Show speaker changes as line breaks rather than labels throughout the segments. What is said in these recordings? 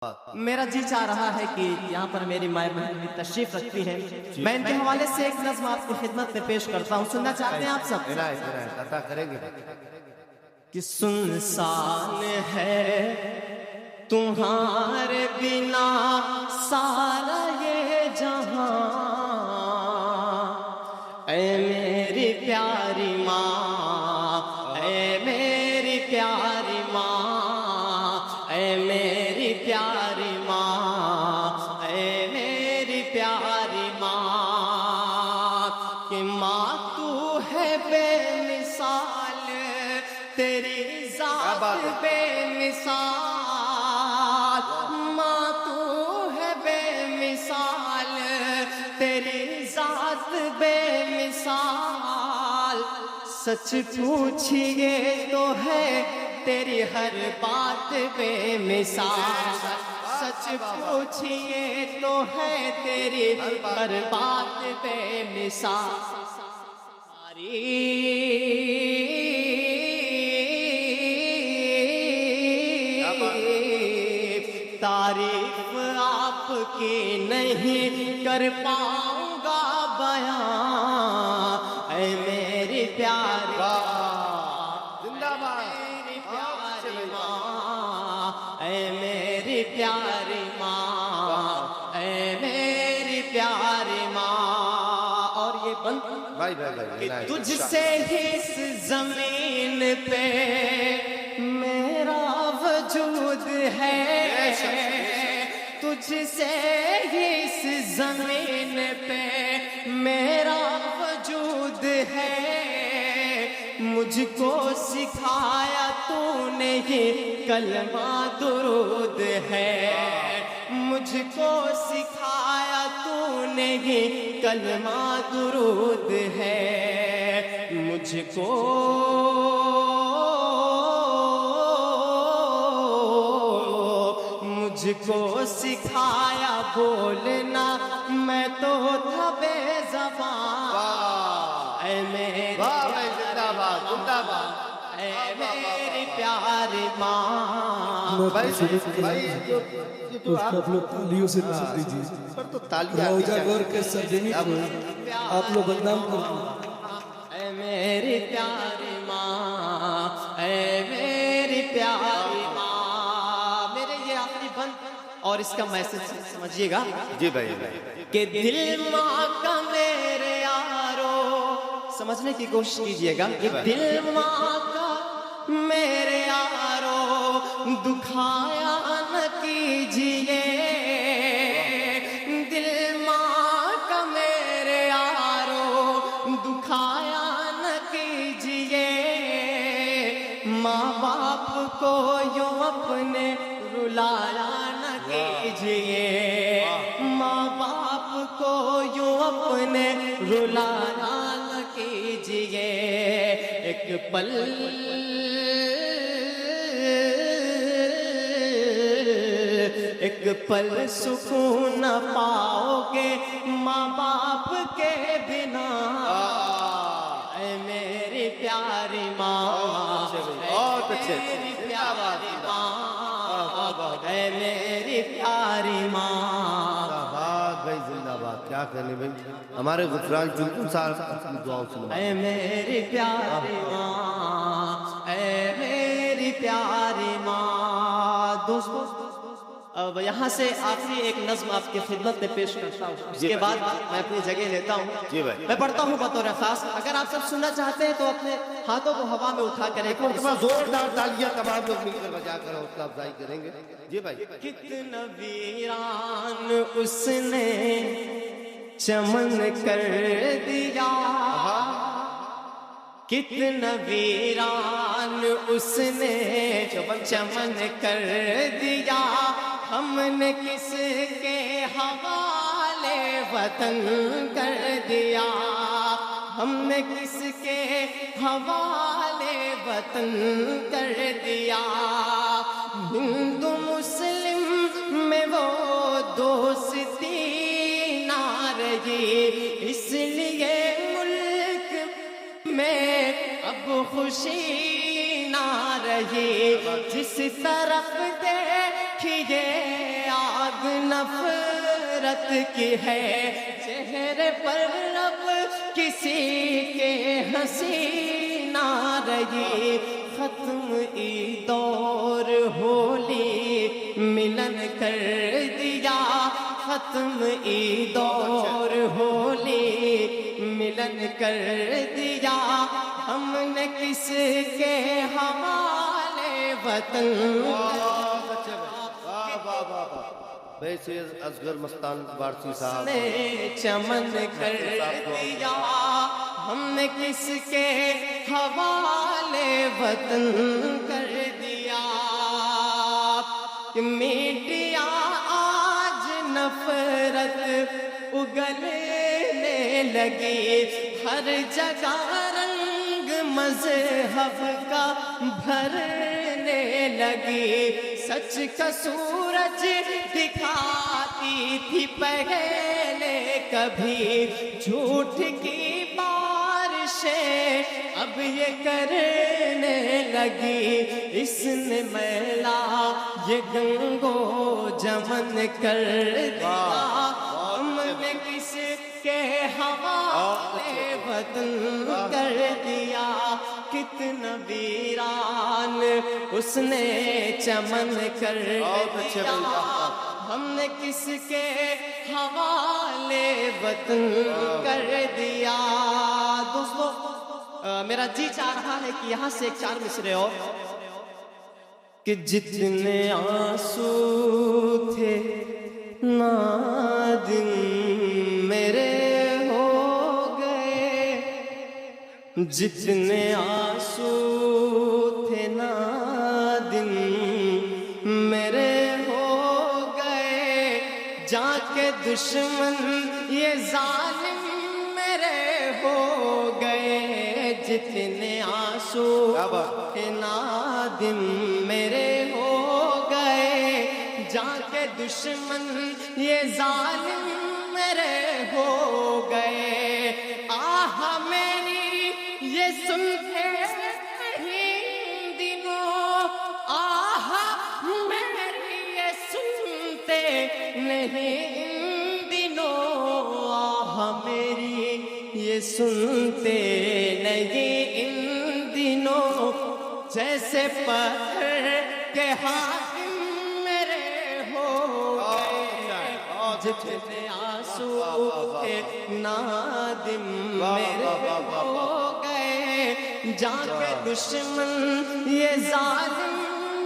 میرا جی چاہ رہا ہے کہ یہاں پر میری مائیں بہن بھی تشریف رکھتی ہیں، میں ان کے حوالے سے ایک نظم آپ کی خدمت میں پیش کرتا ہوں، سننا چاہتے ہیں آپ سب؟
عطا کریں گے
کہ سنسان ہے تمہارے بنا سارا یہ جہاں، اے میری پیاری ماں، اے میری پیاری ماں، اے میری پیاری ماں، اے میری پیاری ماں، کہ ماں تو ہے بے مثال، تیری ذات بے مثال، ماں تو ہے بے مثال، تیری ذات بے مثال، سچ پوچھئے تو ہے تیری ہر بات بے مثال، سچ پوچھئے تو ہے تیری ہر بات بے مثال، تعریف آپ کی نہیں کر پاؤں گا بیان، اے میری پیاری
زندہ باد
میری پیاری ماں، اے میری پیاری ماں، اے میری پیاری ماں۔ اور یہ بند
بھائی
کہ تجھ سے ہی اس زمین پہ میرا وجود ہے، تجھ سے ہی اس زمین پہ میرا وجود ہے، مجھ کو سکھایا تو نے یہ کلمہ درود ہے، مجھ کو سکھایا تو نے یہ کلمہ درود ہے، مجھ کو سکھایا بولنا، میں تو تھا بے زبان، اے میری
زندہ باد زندہ باد
اے میری پیاری ماں۔
تو آپ لوگ تالیوں سے نعت دیجیے، روجہ گور کے سجنی کو آپ لوگ بدنام کر دیں۔
اے میری پیاری ماں، اے میری پیاری ماں۔ میرے یہ آخری بند اور اس کا میسج سمجھیے گا
جی بھائی
کہ دل ماں کا میرے یارو، سمجھنے کی کوشش کیجئے گا کہ دل ماں کا میرے یارو دکھایا نہ کیجئے، دل ماں کا میرے یارو دکھایا نہ کیجئے، ماں باپ کو یوں اپنے رلایا نہ کیجئے، ماں باپ کو یوں اپنے رلایا نہ کیجئے، ایک پل ایک پل سکون نہ پاؤ گے ماں باپ کے بنا، اے میری پیاری ماں،
بہت اچھے
میری پیاری ماں، اے میری پیاری ماں۔
بھائی زندہ باد، کیا کہنے بھائی، ہمارے غفران چنکن صاحب اپنی دعاؤں سے
اے میری پیاری ماں، اے میری پیاری ماں۔ دوستو اب یہاں سے آخری ایک نظم آپ کی خدمت میں پیش کرتا ہوں، اس کے بعد میں اپنی جگہ لیتا ہوں۔
جی بھائی
میں پڑھتا ہوں بطور خاص، اگر آپ سب سننا چاہتے ہیں تو اپنے ہاتھوں کو ہوا میں اٹھا کر ایک
مرتبہ زوردار تالیاں تمام لوگ مل کر بجا کر حوصلہ افزائی کریں گے۔ جی بھائی
کتنا ویران اس نے چمن کر دیا، کتنا ویران اس نے چمن کر دیا، ہم نے کس کے حوالے وطن کر دیا، ہم نے کس کے حوالے وطن کر دیا، ہندو مسلم میں وہ دوستی نہ رہی، اس لیے ملک میں اب خوشی نہ رہی، جس طرف دیکھیے آگ نفرت کی ہے چہرے پر اب کسی کے ہنسی نہ رہی ختم عید اور ہولی ملن کر دیا ختم عید اور ہولی ملن کر دیا ہم نے کس کے حوالے وطن
ویسے اصغر مستان بارسی صاحب
نے چمن کر دیا ہم نے کس کے حوالے وطن کر دیا میڈیا آج نفرت اگلنے لگی ہر جگہ رنگ مذہب کا بھرنے لگی سچ کا سورج دکھاتی تھی پہلے کبھی جھوٹ کی بارشیں اب یہ کرنے لگی اس نے میلا یہ گنگو جمن کر دیا ہم نے کس کے حوالے وطن کر دیا کتنا ویران اس نے چمن کر دیا ہم نے کس کے حوالے وطن کر دیا دوستو میرا جی چاہ رہا ہے کہ یہاں سے ایک چار مصرے اور کہ جتنے آنسو تھے نادم میرے ہو گئے جتنے آنسو تھے نادم میرے ہو گئے جا کے دشمن یہ ظالم میرے ہو گئے جتنے آنسو تھے نادم میرے ہو گئے جا کے دشمن یہ ظالم میرے ہو گئے آہ میری یہ سنتے نہیں دنوں آہ میری یہ سنتے نہیں دنوں آہ میری یہ سنتے نہیں ان دنوں جیسے پتھر کے حاکم میرے ہو گئے جتنے آنسو تھے نادم میرے ہو گئے جا کے دشمن یہ ظالم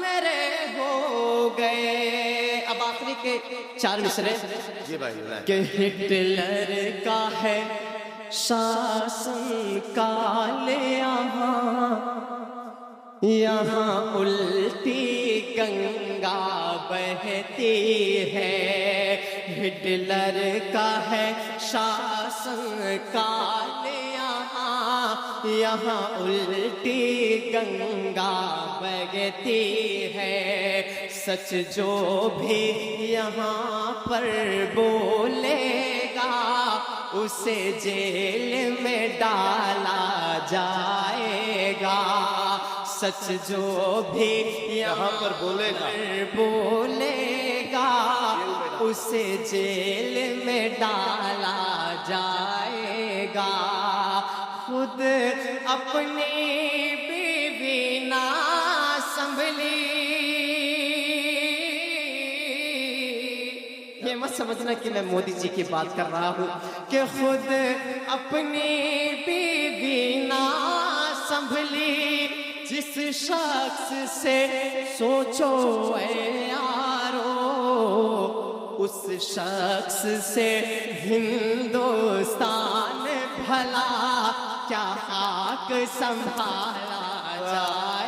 میرے ہو گئے اب آخری کے چار مصرے کہ ہٹلر کا ہے شاسن کال یہاں الٹی گنگا بہتی ہے ہٹلر کا ہے شاسن کال یہاں الٹی گنگا بہتی ہے سچ جو بھی یہاں پر بولے گا اسے جیل میں ڈالا جائے گا سچ جو بھی یہاں پر بولے گا اسے جیل میں ڈالا جائے گا خود اپنی بیوی نہ سنبھلی یہ مت سمجھنا کہ میں مودی جی کی بات کر رہا ہوں کہ خود اپنی بیوی نہ سنبھلی جس شخص سے سوچو اے یارو اس شخص سے ہندوستان بھلا کیا خاک سنبھالا جائے